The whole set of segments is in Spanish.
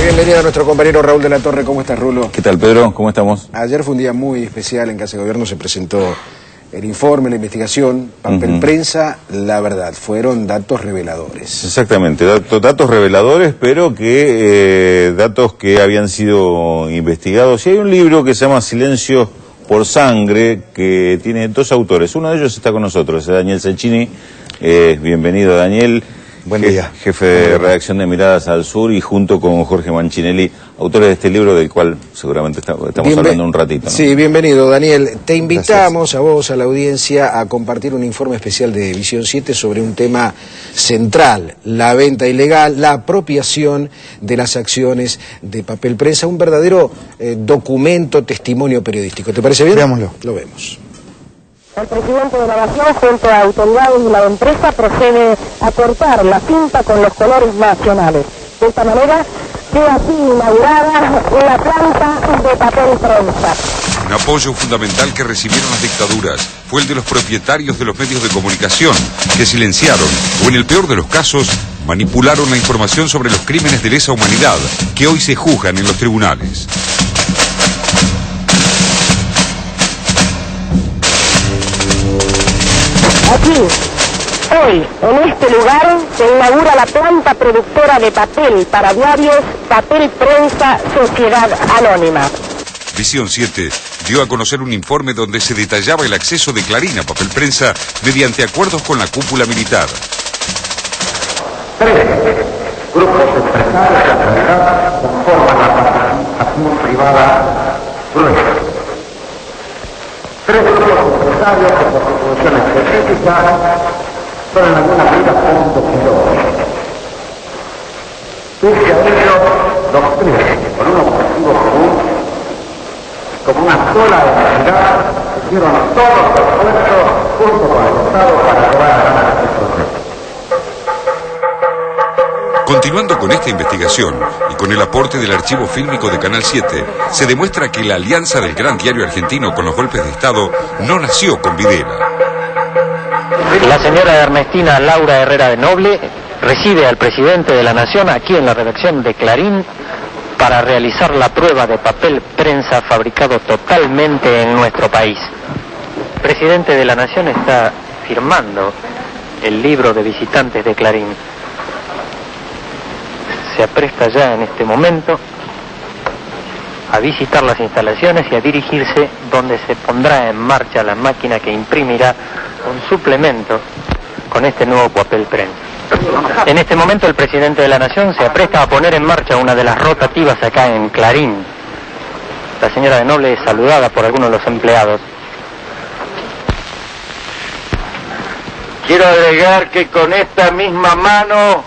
Bienvenido a nuestro compañero Raúl de la Torre. ¿Cómo estás, Rulo? ¿Qué tal, Pedro? ¿Cómo estamos? Ayer fue un día muy especial en Casa de Gobierno. Se presentó el informe, la investigación, papel prensa, la verdad. Fueron datos reveladores. Exactamente, datos reveladores, pero que datos que habían sido investigados. Y hay un libro que se llama Silencio por Sangre, que tiene dos autores. Uno de ellos está con nosotros, es Daniel Cecchini. Bienvenido, Daniel. Buen día. Jefe de redacción de Miradas al Sur, y junto con Jorge Manchinelli, autores de este libro del cual seguramente estamos hablando un ratito, ¿no? Sí, bienvenido, Daniel. Te invitamos a vos, a la audiencia, a compartir un informe especial de Visión 7 sobre un tema central: la venta ilegal, la apropiación de las acciones de papel prensa, un verdadero documento, testimonio periodístico. ¿Te parece bien? Veámoslo. Lo vemos. El presidente de la Nación, junto a autoridades de la empresa, procede a cortar la cinta con los colores nacionales. De esta manera queda así inaugurada la planta de papel prensa. Un apoyo fundamental que recibieron las dictaduras fue el de los propietarios de los medios de comunicación, que silenciaron, o en el peor de los casos, manipularon la información sobre los crímenes de lesa humanidad, que hoy se juzgan en los tribunales. Aquí, hoy, en este lugar, se inaugura la planta productora de papel para diarios, Papel Prensa Sociedad Anónima. Visión 7 dio a conocer un informe donde se detallaba el acceso de Clarín a papel prensa mediante acuerdos con la cúpula militar. 3 grupos empresarios de la realidad conforman la participación privada gruesa. 3 grupos empresarios que por situaciones específicas son en alguna medida competidores. Pese a ello, los 3, con un objetivo común, como una sola entidad, hicieron todos los esfuerzos junto con el Estado para llevar adelante este proceso. Continuando con esta investigación y con el aporte del archivo fílmico de Canal 7, se demuestra que la alianza del gran diario argentino con los golpes de Estado no nació con Videla. La señora Ernestina Laura Herrera de Noble recibe al presidente de la Nación aquí en la redacción de Clarín para realizar la prueba de papel prensa fabricado totalmente en nuestro país. El presidente de la Nación está firmando el libro de visitantes de Clarín. Se apresta ya en este momento a visitar las instalaciones y a dirigirse donde se pondrá en marcha la máquina que imprimirá un suplemento con este nuevo papel prensa. En este momento el presidente de la Nación se apresta a poner en marcha una de las rotativas acá en Clarín. La señora de Noble es saludada por algunos de los empleados. Quiero agregar que con esta misma mano,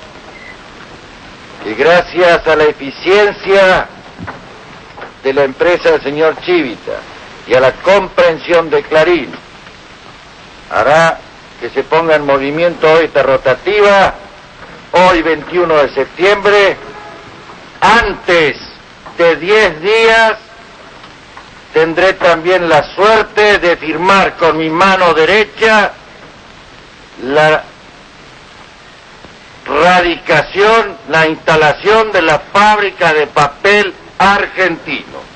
y gracias a la eficiencia de la empresa del señor Chivita y a la comprensión de Clarín, hará que se ponga en movimiento esta rotativa, hoy 21 de septiembre, antes de 10 días, tendré también la suerte de firmar con mi mano derecha la radicación, la instalación de la fábrica de papel argentino.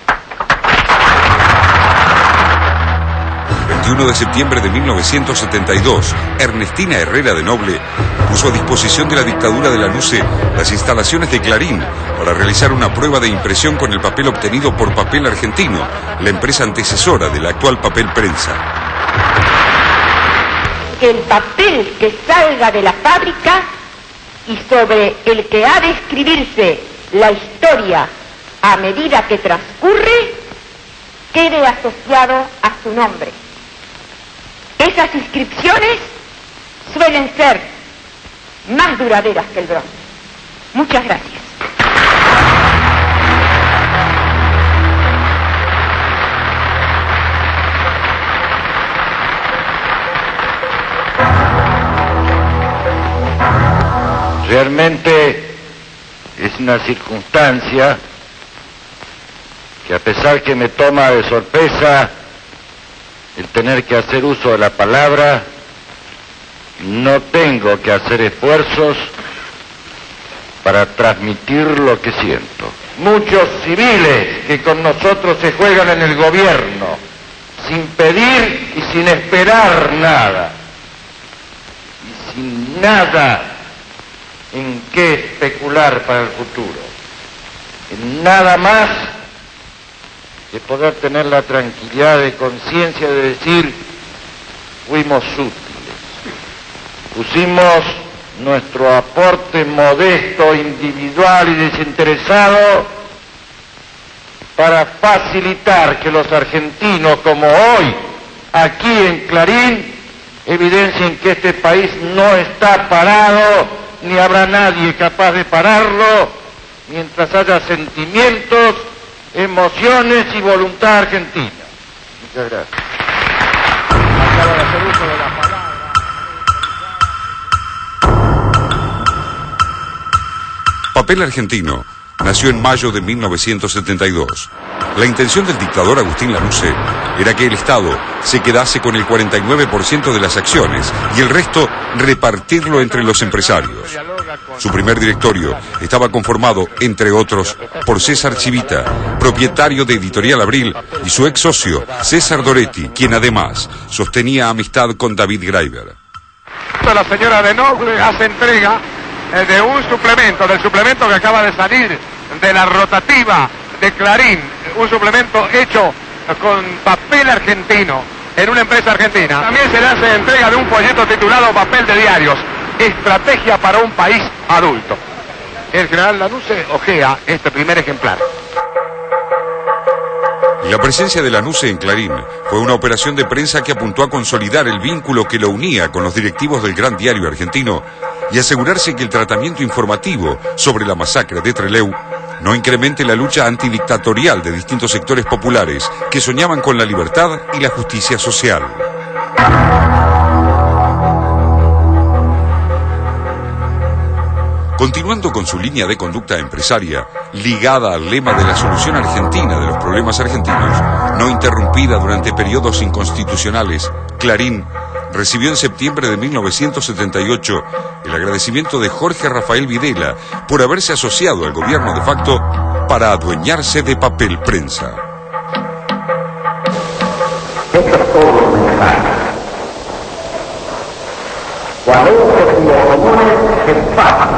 21 de septiembre de 1972, Ernestina Herrera de Noble puso a disposición de la dictadura de la LUCE las instalaciones de Clarín para realizar una prueba de impresión con el papel obtenido por Papel Argentino, la empresa antecesora del actual papel prensa. Que el papel que salga de la fábrica y sobre el que ha de escribirse la historia a medida que transcurre, quede asociado a su nombre. Esas inscripciones suelen ser más duraderas que el bronce. Muchas gracias. Realmente es una circunstancia que, a pesar que me toma de sorpresa el tener que hacer uso de la palabra, no tengo que hacer esfuerzos para transmitir lo que siento. Muchos civiles que con nosotros se juegan en el gobierno, sin pedir y sin esperar nada, y sin nada en qué especular para el futuro, en nada más que poder tener la tranquilidad de conciencia de decir, fuimos útiles, pusimos nuestro aporte modesto, individual y desinteresado para facilitar que los argentinos, como hoy, aquí en Clarín, evidencien que este país no está parado, ni habrá nadie capaz de pararlo, mientras haya sentimientos, emociones y voluntad argentina. Muchas gracias. Acabo de hacer uso de la palabra. Papel Argentino nació en mayo de 1972. La intención del dictador Agustín Lanusse era que el Estado se quedase con el 49% de las acciones y el resto repartirlo entre los empresarios. Su primer directorio estaba conformado, entre otros, por César Chivita, propietario de Editorial Abril, y su ex socio, César Doretti, quien además sostenía amistad con David Graeber. La señora de Noble hace entrega de un suplemento, del suplemento que acaba de salir de la rotativa de Clarín, un suplemento hecho con papel argentino en una empresa argentina. También se le hace entrega de un folleto titulado Papel de Diarios, Estrategia para un País Adulto. El general Lanusse ojea este primer ejemplar. La presencia de Lanusse en Clarín fue una operación de prensa que apuntó a consolidar el vínculo que lo unía con los directivos del gran diario argentino y asegurarse que el tratamiento informativo sobre la masacre de Trelew no incremente la lucha antidictatorial de distintos sectores populares que soñaban con la libertad y la justicia social. Continuando con su línea de conducta empresaria, ligada al lema de la solución argentina de los problemas argentinos, no interrumpida durante periodos inconstitucionales, Clarín recibió en septiembre de 1978 el agradecimiento de Jorge Rafael Videla por haberse asociado al gobierno de facto para adueñarse de Papel Prensa. Esto es todo un mensaje. Cuando un objetivo común es fácil,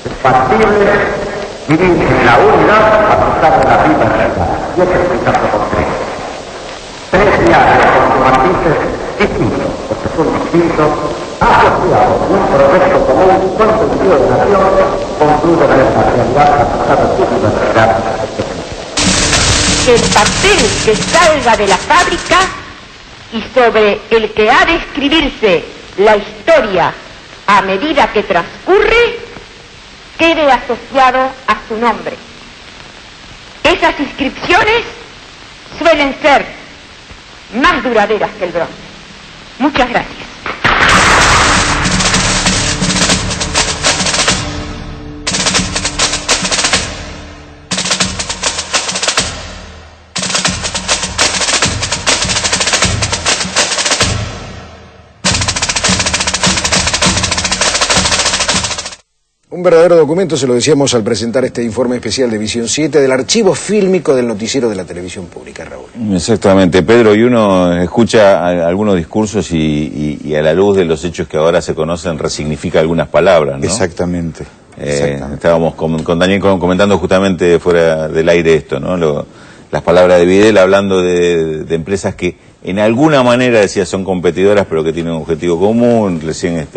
es factible vivir en la unidad a pesar de la vida realidad. Y este es el caso concreto. Tres diarios con sus matices distintos, porque son distintos, asociados en un proyecto común con sentido de nación, concluyen en esta realidad a pesar de su diversidad. Que el papel que salga de la fábrica y sobre el que ha de escribirse la historia a medida que transcurre, quede asociado a su nombre. Esas inscripciones suelen ser más duraderas que el bronce. Muchas gracias. Un verdadero documento, se lo decíamos al presentar este informe especial de Visión 7 del archivo fílmico del noticiero de la televisión pública, Raúl. Exactamente, Pedro, y uno escucha algunos discursos y a la luz de los hechos que ahora se conocen resignifica algunas palabras, ¿no? Exactamente. Estábamos con Daniel comentando justamente fuera del aire esto, ¿no? Las palabras de Videla hablando de empresas que en alguna manera, decía, son competidoras pero que tienen un objetivo común. Recién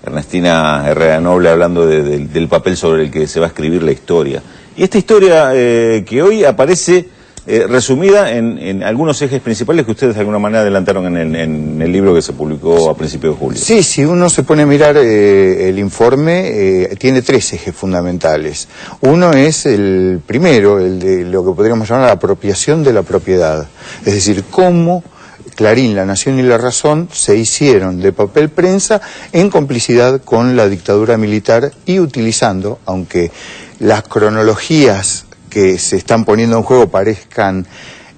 Ernestina Herrera Noble hablando del papel sobre el que se va a escribir la historia. Y esta historia que hoy aparece resumida en algunos ejes principales que ustedes de alguna manera adelantaron en el libro que se publicó a principios de julio. Sí, si uno se pone a mirar el informe, tiene tres ejes fundamentales. Uno es el primero, el de lo que podríamos llamar la apropiación de la propiedad. Es decir, cómo Clarín, La Nación y La Razón se hicieron de Papel Prensa en complicidad con la dictadura militar y utilizando, aunque las cronologías que se están poniendo en juego parezcan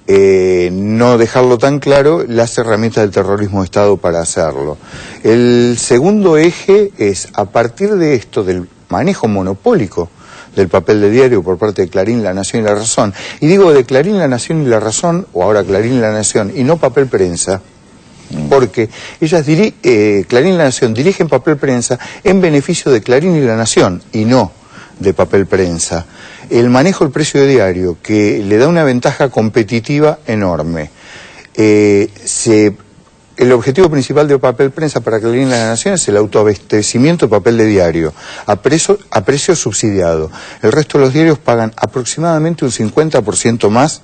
no dejarlo tan claro, las herramientas del terrorismo de Estado para hacerlo. El segundo eje es, a partir de esto, del manejo monopólico del papel de diario por parte de Clarín, La Nación y La Razón. Y digo de Clarín, La Nación y La Razón, o ahora Clarín, La Nación, y no papel prensa, porque ellas Clarín y La Nación dirigen papel prensa en beneficio de Clarín y La Nación, y no de papel prensa. El manejo del precio de diario, que le da una ventaja competitiva enorme. El objetivo principal de papel prensa para Clarín y La Nación es el autoabastecimiento de papel de diario, a precio subsidiado. El resto de los diarios pagan aproximadamente un 50% más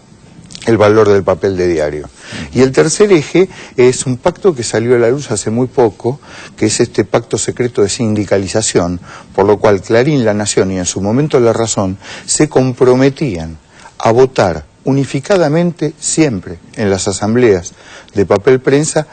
el valor del papel de diario. Y el tercer eje es un pacto que salió a la luz hace muy poco, que es este pacto secreto de sindicalización, por lo cual Clarín, La Nación y en su momento La Razón se comprometían a votar unificadamente siempre en las asambleas de papel prensa,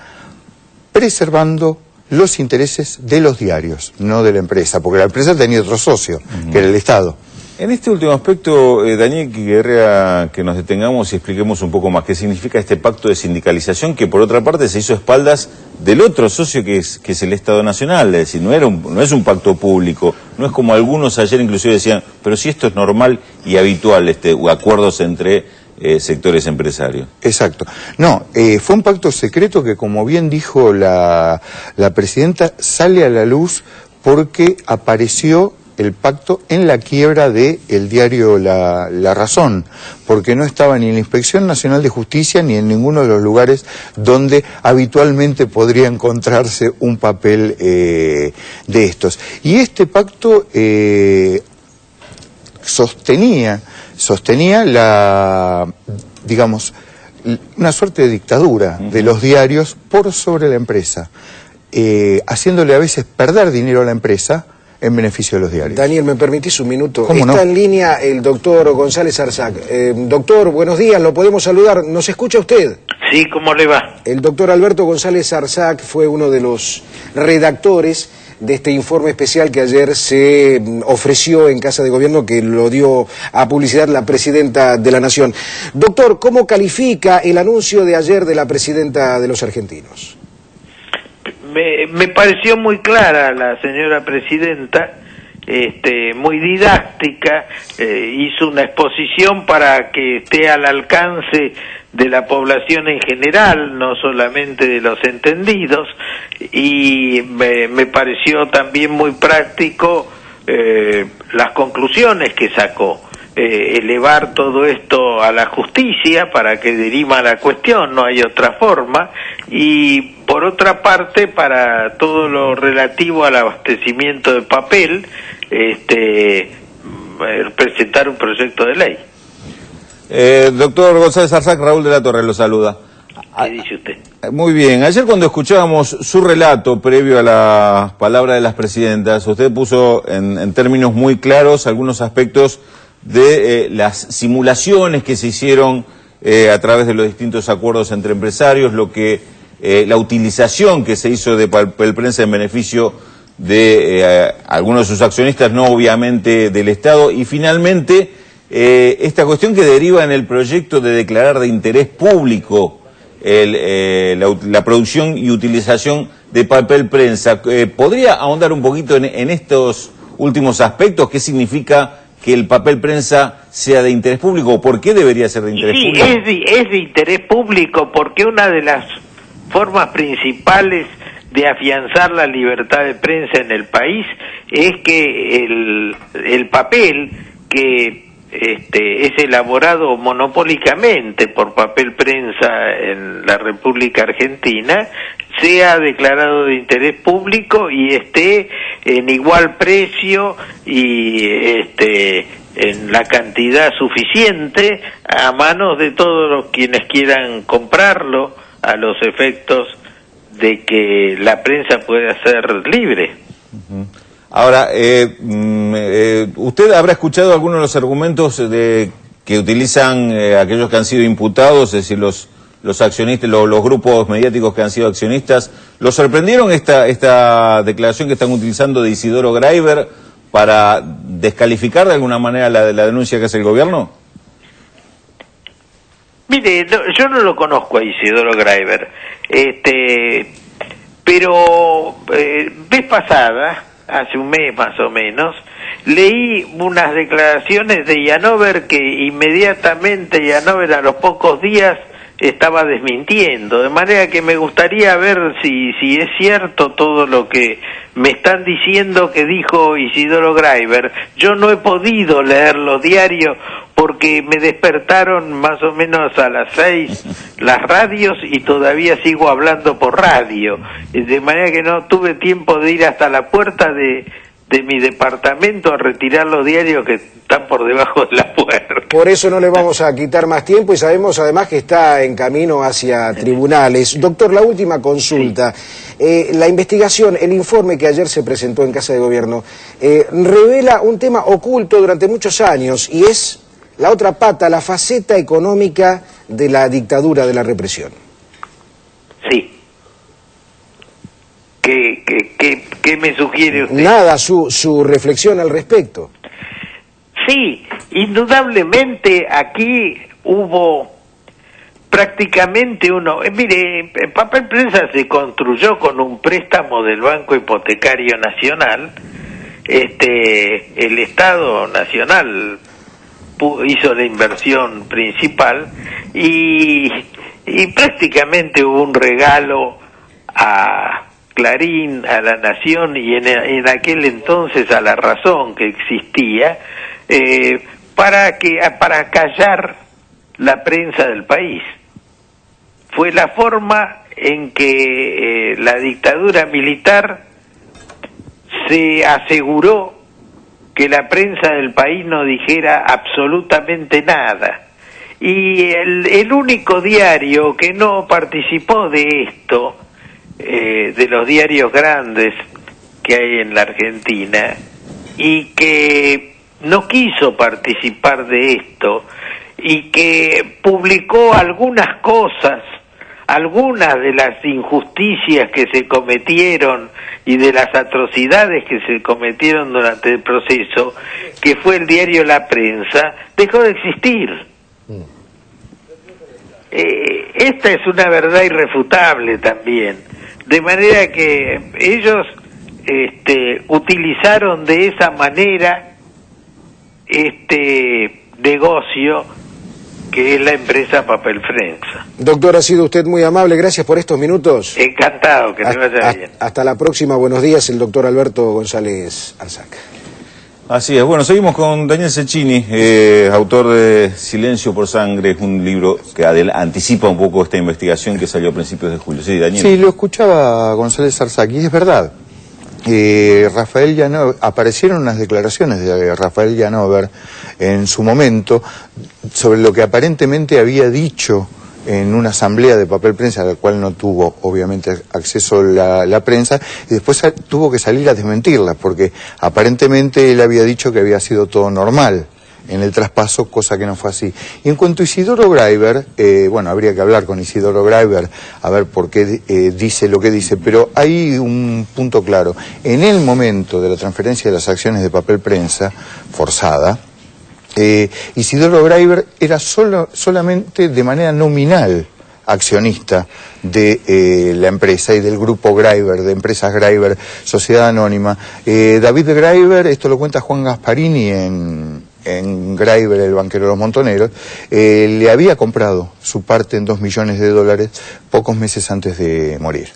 preservando los intereses de los diarios, no de la empresa, porque la empresa tenía otro socio, que era el Estado. En este último aspecto, Daniel, querría que nos detengamos y expliquemos un poco más qué significa este pacto de sindicalización, que por otra parte se hizo a espaldas del otro socio que es el Estado Nacional. Es decir, no es un pacto público, no es como algunos ayer inclusive decían, pero si esto es normal y habitual, acuerdos entre sectores empresarios. Exacto. No, fue un pacto secreto que, como bien dijo la presidenta, sale a la luz porque apareció el pacto en la quiebra del diario La Razón, porque no estaba ni en la Inspección Nacional de Justicia ni en ninguno de los lugares donde habitualmente podría encontrarse un papel de estos. Y este pacto sostenía digamos, una suerte de dictadura de los diarios por sobre la empresa, haciéndole a veces perder dinero a la empresa en beneficio de los diarios. Daniel, ¿me permitís un minuto? ¿Cómo no? Está en línea el doctor González Arzac. Doctor, buenos días, lo podemos saludar. ¿Nos escucha usted? Sí, ¿cómo le va? El doctor Alberto González Arzac fue uno de los redactores de este informe especial que ayer se ofreció en Casa de Gobierno, que lo dio a publicidad la Presidenta de la Nación. Doctor, ¿cómo califica el anuncio de ayer de la Presidenta de los Argentinos? Me pareció muy clara la señora Presidenta, muy didáctica, hizo una exposición para que esté al alcance de la población en general, no solamente de los entendidos, y me pareció también muy práctico las conclusiones que sacó. Elevar todo esto a la justicia para que dirima la cuestión, no hay otra forma, y por otra parte, para todo lo relativo al abastecimiento de papel, presentar un proyecto de ley. Doctor González Arzac, Raúl de la Torre lo saluda. ¿Qué dice usted? Muy bien, ayer cuando escuchábamos su relato previo a la palabra de las presidentas, usted puso en términos muy claros algunos aspectos de las simulaciones que se hicieron a través de los distintos acuerdos entre empresarios, la utilización que se hizo de papel prensa en beneficio de algunos de sus accionistas, no obviamente del Estado, y finalmente esta cuestión que deriva en el proyecto de declarar de interés público la producción y utilización de papel prensa. ¿Podría ahondar un poquito en estos últimos aspectos? ¿Qué significa que el papel prensa sea de interés público? ¿Por qué debería ser de interés público? Sí, es de interés público porque una de las formas principales de afianzar la libertad de prensa en el país es que el papel que es elaborado monopólicamente por papel prensa en la República Argentina sea declarado de interés público y esté en igual precio y en la cantidad suficiente a manos de todos los quienes quieran comprarlo, a los efectos de que la prensa pueda ser libre. Ahora, usted habrá escuchado algunos de los argumentos que utilizan aquellos que han sido imputados, es decir, los accionistas, los grupos mediáticos que han sido accionistas. ¿Los sorprendieron esta declaración que están utilizando de Isidoro Graiber para descalificar de alguna manera la denuncia que hace el gobierno? Mire, yo no lo conozco a Isidoro Graiber, pero vez pasada, hace un mes más o menos, leí unas declaraciones de Yanover que inmediatamente Yanover a los pocos días estaba desmintiendo, de manera que me gustaría ver si es cierto todo lo que me están diciendo que dijo Isidoro Graiber. Yo no he podido leer los diarios porque me despertaron más o menos a las 6 las radios y todavía sigo hablando por radio, de manera que no tuve tiempo de ir hasta la puerta de mi departamento a retirar los diarios que están por debajo de la puerta. Por eso no le vamos a quitar más tiempo y sabemos además que está en camino hacia tribunales. Doctor, la última consulta. La investigación, el informe que ayer se presentó en Casa de Gobierno, revela un tema oculto durante muchos años y es la otra pata, la faceta económica de la dictadura, de la represión. Sí. ¿Qué me sugiere usted? Nada, su reflexión al respecto. Sí, indudablemente aquí hubo prácticamente mire, el papel prensa se construyó con un préstamo del Banco Hipotecario Nacional. El Estado Nacional hizo la inversión principal y prácticamente hubo un regalo a Clarín, a La Nación y en aquel entonces a La Razón que existía, para callar la prensa del país. Fue la forma en que la dictadura militar se aseguró que la prensa del país no dijera absolutamente nada. Y el único diario que no participó de esto, de los diarios grandes que hay en la Argentina, y que no quiso participar de esto, y que publicó algunas cosas, algunas de las injusticias que se cometieron y de las atrocidades que se cometieron durante el proceso, que fue el diario La Prensa, dejó de existir. Esta es una verdad irrefutable también, de manera que ellos utilizaron de esa manera este negocio que es la empresa Papel Prensa. Doctor, ha sido usted muy amable, gracias por estos minutos. Encantado, que te vaya bien. Hasta la próxima, buenos días, el doctor Alberto González Arzac. Así es, bueno, seguimos con Daniel Cecchini, autor de Silencio por Sangre, un libro que anticipa un poco esta investigación que salió a principios de julio. Sí, Daniel. Sí, lo escuchaba González Arzac y es verdad. Rafael Yanover, aparecieron unas declaraciones de Rafael Yanover en su momento sobre lo que aparentemente había dicho en una asamblea de Papel Prensa, a la cual no tuvo obviamente acceso la prensa, y después tuvo que salir a desmentirlas, porque aparentemente él había dicho que había sido todo normal en el traspaso, cosa que no fue así. Y en cuanto a Isidoro Graiber, bueno, habría que hablar con Isidoro Graiber a ver por qué dice lo que dice, pero hay un punto claro. En el momento de la transferencia de las acciones de Papel Prensa, forzada, Isidoro Graiber era solamente de manera nominal accionista de la empresa y del grupo Graiber, de Empresas Graiber, Sociedad Anónima. David Graiber, esto lo cuenta Juan Gasparini en Graiber, el banquero de los Montoneros, le había comprado su parte en $2 millones pocos meses antes de morir.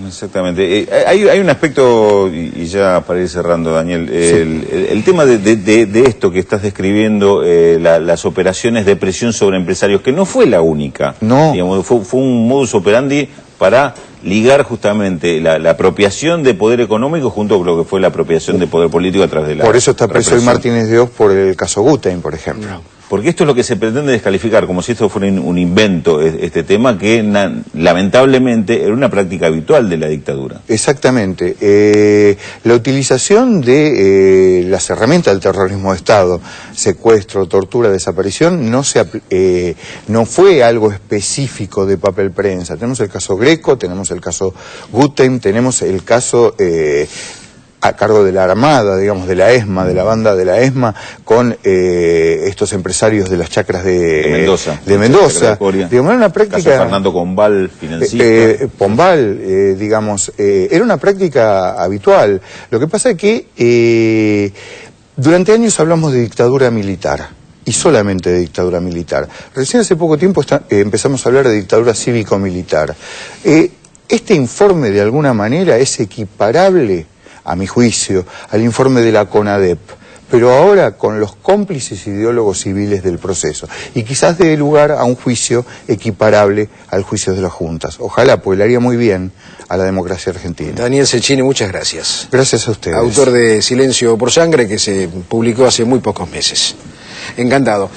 Exactamente. Hay un aspecto, y ya para ir cerrando, Daniel, sí. el tema de esto que estás describiendo, las operaciones de presión sobre empresarios, que no fue la única. No. Digamos, fue un modus operandi para ligar justamente la apropiación de poder económico junto con lo que fue la apropiación de poder político a través de la... Por eso está preso hoy Martínez de Oz por el caso Guttein, por ejemplo. No. Porque esto es lo que se pretende descalificar, como si esto fuera un invento, este tema que lamentablemente era una práctica habitual de la dictadura. Exactamente. La utilización de las herramientas del terrorismo de Estado, secuestro, tortura, desaparición, no fue algo específico de Papel Prensa. Tenemos el caso Greco, tenemos el caso Guttein, tenemos el caso... a cargo de la Armada, digamos, de la ESMA, de la banda de la ESMA, con estos empresarios de las chacras de Mendoza. Digamos, era una práctica... Caso Fernando Pombal, financista. Digamos, era una práctica habitual. Lo que pasa es que Durante años hablamos de dictadura militar, y solamente de dictadura militar. Recién hace poco tiempo empezamos a hablar de dictadura cívico-militar. Este informe, de alguna manera, es equiparable, a mi juicio, al informe de la CONADEP, pero ahora con los cómplices ideólogos civiles del proceso, y quizás dé lugar a un juicio equiparable al juicio de las juntas. Ojalá, pues le haría muy bien a la democracia argentina. Daniel Cecchini, muchas gracias. Gracias a ustedes. Autor de Silencio por Sangre, que se publicó hace muy pocos meses. Encantado.